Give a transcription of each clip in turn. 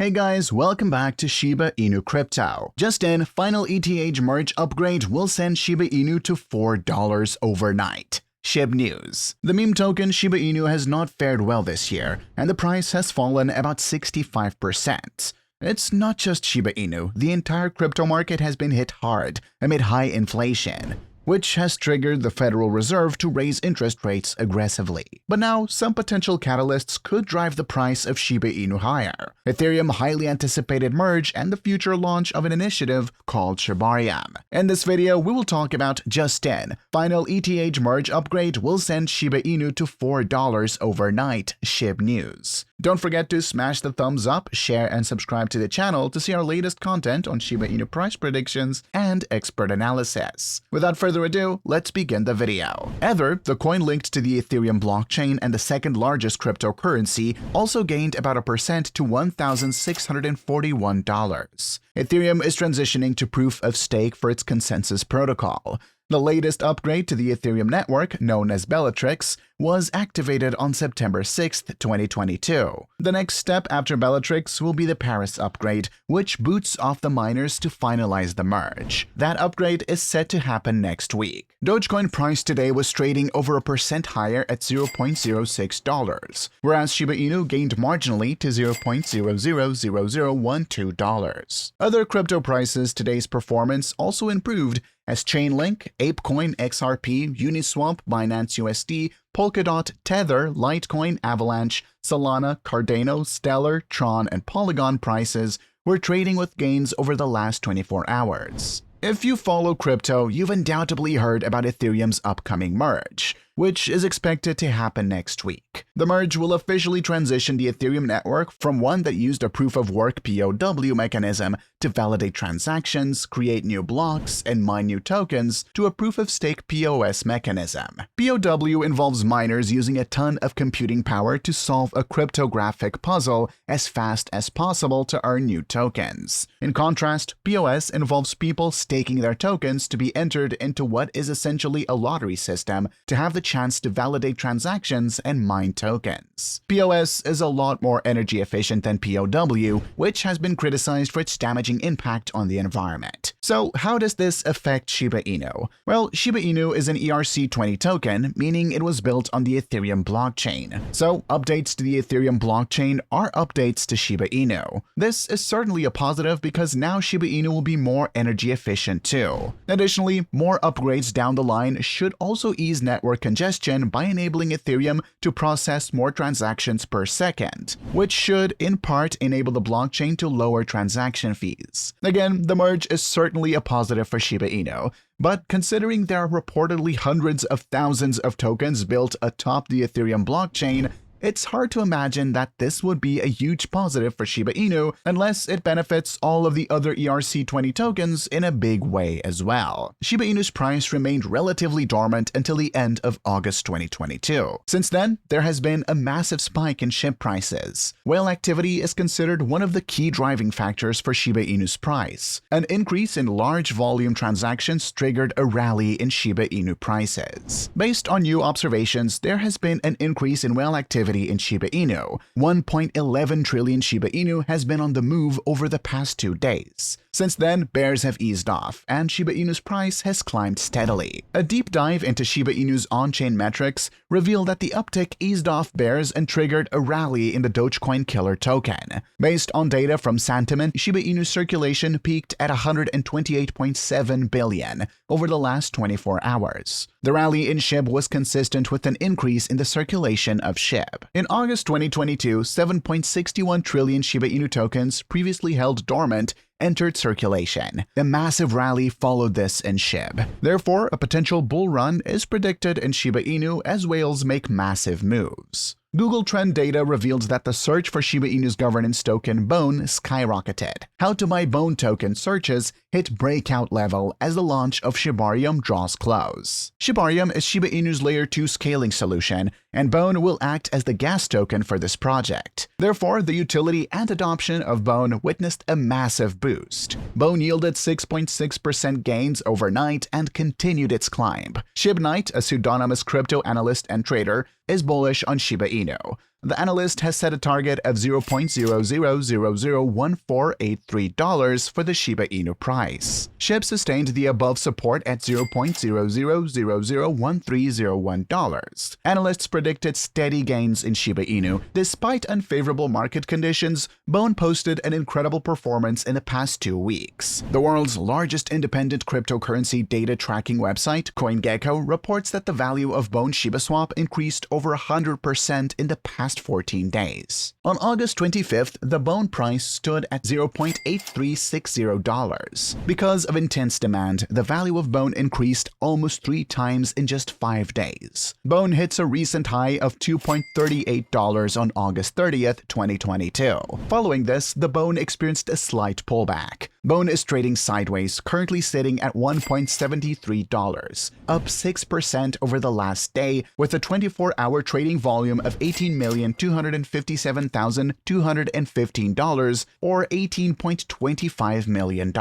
Hey guys, welcome back to Shiba Inu Crypto. Just in, final ETH merge upgrade will send Shiba Inu to $4 overnight. Shib news. The meme token Shiba Inu has not fared well this year, and the price has fallen about 65%. It's not just Shiba Inu, the entire crypto market has been hit hard amid high inflation, which has triggered the Federal Reserve to raise interest rates aggressively. But now, some potential catalysts could drive the price of Shiba Inu higher. Ethereum highly anticipated merge and the future launch of an initiative called Shibarium. In this video, we will talk about just in. Final ETH merge upgrade will send Shiba Inu to $4 overnight, Shib news. Don't forget to smash the thumbs up, share, and subscribe to the channel to see our latest content on Shiba Inu price predictions and expert analysis. Without further ado, let's begin the video. Ether, the coin linked to the Ethereum blockchain and the second largest cryptocurrency, also gained about 1% to $1,641. Ethereum is transitioning to proof of stake for its consensus protocol. The latest upgrade to the Ethereum network, known as Bellatrix, was activated on September 6, 2022. The next step after Bellatrix will be the Paris upgrade, which boots off the miners to finalize the merge. That upgrade is set to happen next week. Dogecoin price today was trading over 1% higher at $0.06, whereas Shiba Inu gained marginally to $0.000012. Other crypto prices today's performance also improved as Chainlink, ApeCoin, XRP, Uniswap, Binance USD, Polkadot, Tether, Litecoin, Avalanche, Solana, Cardano, Stellar, Tron, and Polygon prices were trading with gains over the last 24 hours. If you follow crypto, you've undoubtedly heard about Ethereum's upcoming merge, which is expected to happen next week. The merge will officially transition the Ethereum network from one that used a proof-of-work POW mechanism to validate transactions, create new blocks, and mine new tokens to a proof-of-stake POS mechanism. POW involves miners using a ton of computing power to solve a cryptographic puzzle as fast as possible to earn new tokens. In contrast, POS involves people staking their tokens to be entered into what is essentially a lottery system to have the chance to validate transactions and mine tokens. POS is a lot more energy efficient than POW, which has been criticized for its damaging impact on the environment. So how does this affect Shiba Inu? Well, Shiba Inu is an ERC20 token, meaning it was built on the Ethereum blockchain. So updates to the Ethereum blockchain are updates to Shiba Inu. This is certainly a positive because now Shiba Inu will be more energy efficient too. Additionally, more upgrades down the line should also ease network congestion by enabling Ethereum to process more transactions per second, which should in part enable the blockchain to lower transaction fees. Again, the merge is certainly a positive for Shiba Inu, but considering there are reportedly hundreds of thousands of tokens built atop the Ethereum blockchain, it's hard to imagine that this would be a huge positive for Shiba Inu unless it benefits all of the other ERC20 tokens in a big way as well. Shiba Inu's price remained relatively dormant until the end of August 2022. Since then, there has been a massive spike in SHIB prices. Whale activity is considered one of the key driving factors for Shiba Inu's price. An increase in large volume transactions triggered a rally in Shiba Inu prices. Based on new observations, there has been an increase in whale activity in Shiba Inu. 1.11 trillion Shiba Inu has been on the move over the past 2 days. Since then, bears have eased off, and Shiba Inu's price has climbed steadily. A deep dive into Shiba Inu's on-chain metrics revealed that the uptick eased off bears and triggered a rally in the Dogecoin killer token. Based on data from Sentiment, Shiba Inu's circulation peaked at 128.7 billion over the last 24 hours. The rally in SHIB was consistent with an increase in the circulation of SHIB. In August 2022, 7.61 trillion Shiba Inu tokens previously held dormant entered circulation. A massive rally followed this in SHIB. Therefore, a potential bull run is predicted in Shiba Inu as whales make massive moves. Google Trend data revealed that the search for Shiba Inu's governance token BONE skyrocketed. How to buy BONE token searches hit breakout level as the launch of Shibarium draws close. Shibarium is Shiba Inu's Layer 2 scaling solution, and BONE will act as the gas token for this project. Therefore, the utility and adoption of BONE witnessed a massive boost. BONE yielded 6.6% gains overnight and continued its climb. ShibKnight, a pseudonymous crypto analyst and trader, is bullish on Shiba Inu. The analyst has set a target of $0.00001483 for the Shiba Inu price. Shib sustained the above support at $0.00001301. Analysts predicted steady gains in Shiba Inu. Despite unfavorable market conditions, Bone posted an incredible performance in the past 2 weeks. The world's largest independent cryptocurrency data tracking website, CoinGecko, reports that the value of Bone's SHIBASWAP increased over 100% in the past 14 days. On August 25th, the Bone price stood at $0.8360. Because of intense demand, the value of Bone increased almost 3 times in just 5 days. Bone hits a recent high of $2.38 on August 30th, 2022. Following this, the Bone experienced a slight pullback. Bone is trading sideways, currently sitting at $1.73, up 6% over the last day, with a 24-hour trading volume of $18,257,215, or $18.25 million.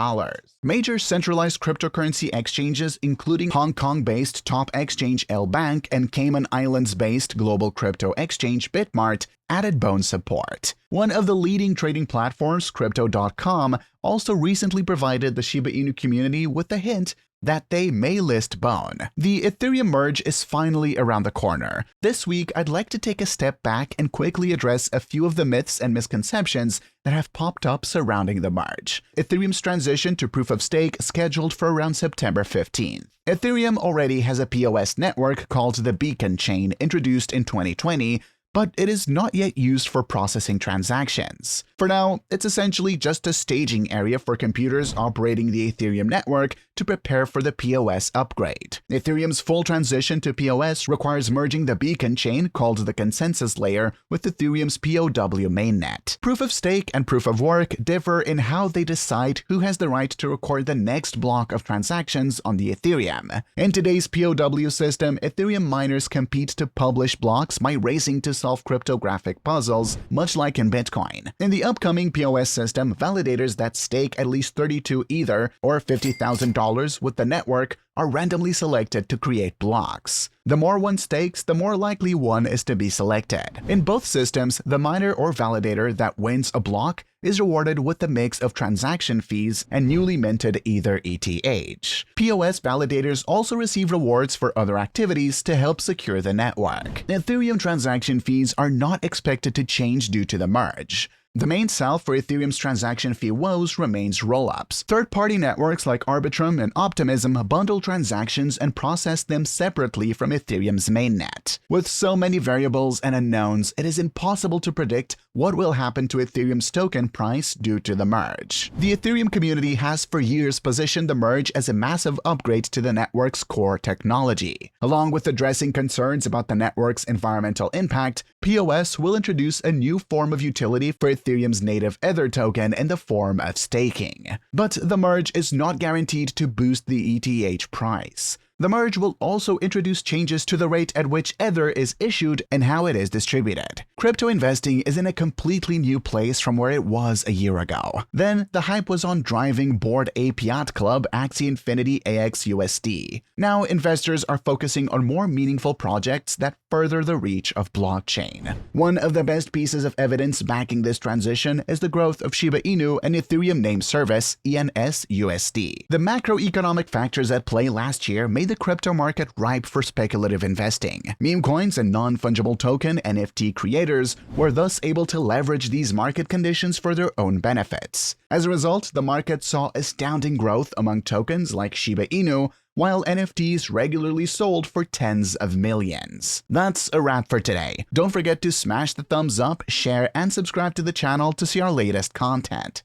Major centralized cryptocurrency exchanges, including Hong Kong-based top exchange L Bank and Cayman Islands-based global crypto exchange Bitmart, added Bone support. One of the leading trading platforms, Crypto.com, also recently provided the Shiba Inu community with a hint that they may list Bone. The Ethereum merge is finally around the corner. This week, I'd like to take a step back and quickly address a few of the myths and misconceptions that have popped up surrounding the merge. Ethereum's transition to proof of stake scheduled for around September 15th. Ethereum already has a POS network called the Beacon Chain, introduced in 2020, but it is not yet used for processing transactions. For now, it's essentially just a staging area for computers operating the Ethereum network to prepare for the POS upgrade. Ethereum's full transition to POS requires merging the Beacon chain, called the consensus layer, with Ethereum's POW mainnet. Proof of stake and proof of work differ in how they decide who has the right to record the next block of transactions on the Ethereum. In today's POW system, Ethereum miners compete to publish blocks by racing to solve cryptographic puzzles, much like in Bitcoin. In the upcoming POS system, validators that stake at least 32 Ether or $50,000 with the network are randomly selected to create blocks. The more one stakes, the more likely one is to be selected. In both systems, the miner or validator that wins a block is rewarded with a mix of transaction fees and newly minted Ether ETH. POS validators also receive rewards for other activities to help secure the network. Ethereum transaction fees are not expected to change due to the merge. The main salve for Ethereum's transaction fee woes remains rollups. Third-party networks like Arbitrum and Optimism bundle transactions and process them separately from Ethereum's mainnet. With so many variables and unknowns, it is impossible to predict what will happen to Ethereum's token price due to the merge. The Ethereum community has for years positioned the merge as a massive upgrade to the network's core technology. Along with addressing concerns about the network's environmental impact, POS will introduce a new form of utility for Ethereum's native Ether token in the form of staking. But the merge is not guaranteed to boost the ETH price. The merge will also introduce changes to the rate at which Ether is issued and how it is distributed. Crypto investing is in a completely new place from where it was a year ago. Then, the hype was on driving Bored Ape Yacht Club Axie Infinity AXUSD. Now, investors are focusing on more meaningful projects that further the reach of blockchain. One of the best pieces of evidence backing this transition is the growth of Shiba Inu and Ethereum name service, ENSUSD. The macroeconomic factors at play last year made the crypto market ripe for speculative investing. Meme coins and non-fungible token NFT creators were thus able to leverage these market conditions for their own benefits. As a result, the market saw astounding growth among tokens like Shiba Inu, while NFTs regularly sold for tens of millions. That's a wrap for today. Don't forget to smash the thumbs up, share, and subscribe to the channel to see our latest content.